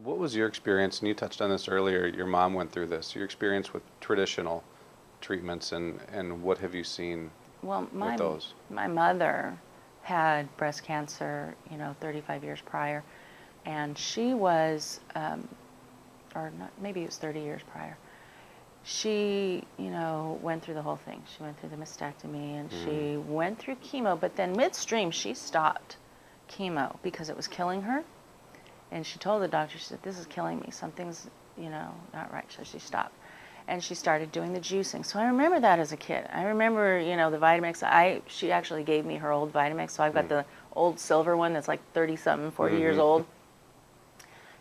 What was your experience, and you touched on this earlier, your mom went through this, your experience with traditional treatments, and what have you seen Well, with those? my mother had breast cancer, 35 years prior, and she was, or not, maybe it was 30 years prior. She, went through the whole thing. She went through the mastectomy, and she went through chemo, but then midstream she stopped chemo because it was killing her. And she told the doctor, she said, this is killing me. Something's, not right. So she stopped. And she started doing the juicing. So I remember that as a kid. I remember, the Vitamix. She actually gave me her old Vitamix. So I've got the old silver one that's like 30-something, 40 years old.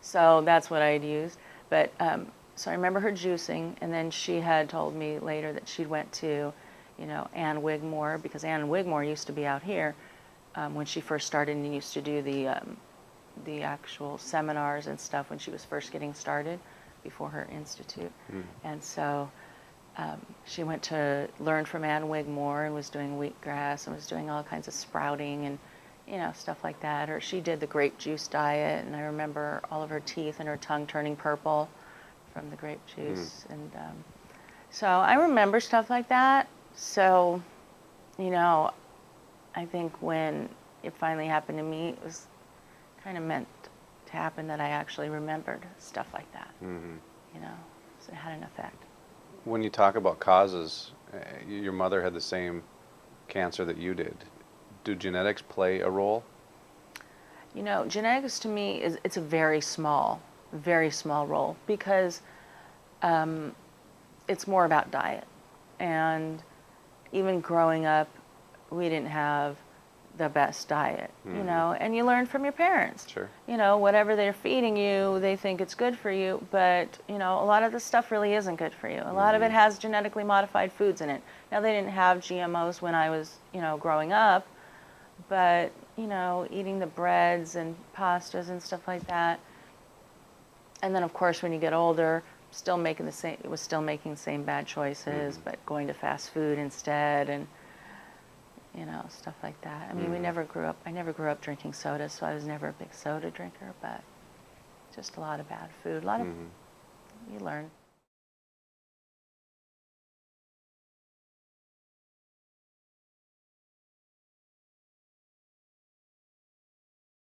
So that's what I'd use. But so I remember her juicing. And then she had told me later that she went to, Ann Wigmore, because Ann Wigmore used to be out here when she first started and used to do the actual seminars and stuff when she was first getting started before her institute. And so she went to learn from Ann Wigmore and was doing wheatgrass and was doing all kinds of sprouting and stuff like that. Or she did the grape juice diet, and I remember all of her teeth and her tongue turning purple from the grape juice. And so I remember stuff like that. So I think when it finally happened to me, it was kind of meant to happen that I actually remembered stuff like that. So it had an effect. When you talk about causes, your mother had the same cancer that you did. Do genetics play a role? Genetics to me it's a very small role, because it's more about diet. And even growing up, we didn't have the best diet, and you learn from your parents. Sure. Whatever they're feeding you, they think it's good for you, but, a lot of the stuff really isn't good for you. A lot of it has genetically modified foods in it. Now, they didn't have GMOs when I was, growing up, but, eating the breads and pastas and stuff like that. And then, of course, when you get older, it was still making the same bad choices, but going to fast food instead, and stuff like that. I mean, I never grew up drinking soda, so I was never a big soda drinker, but just a lot of bad food. You learn.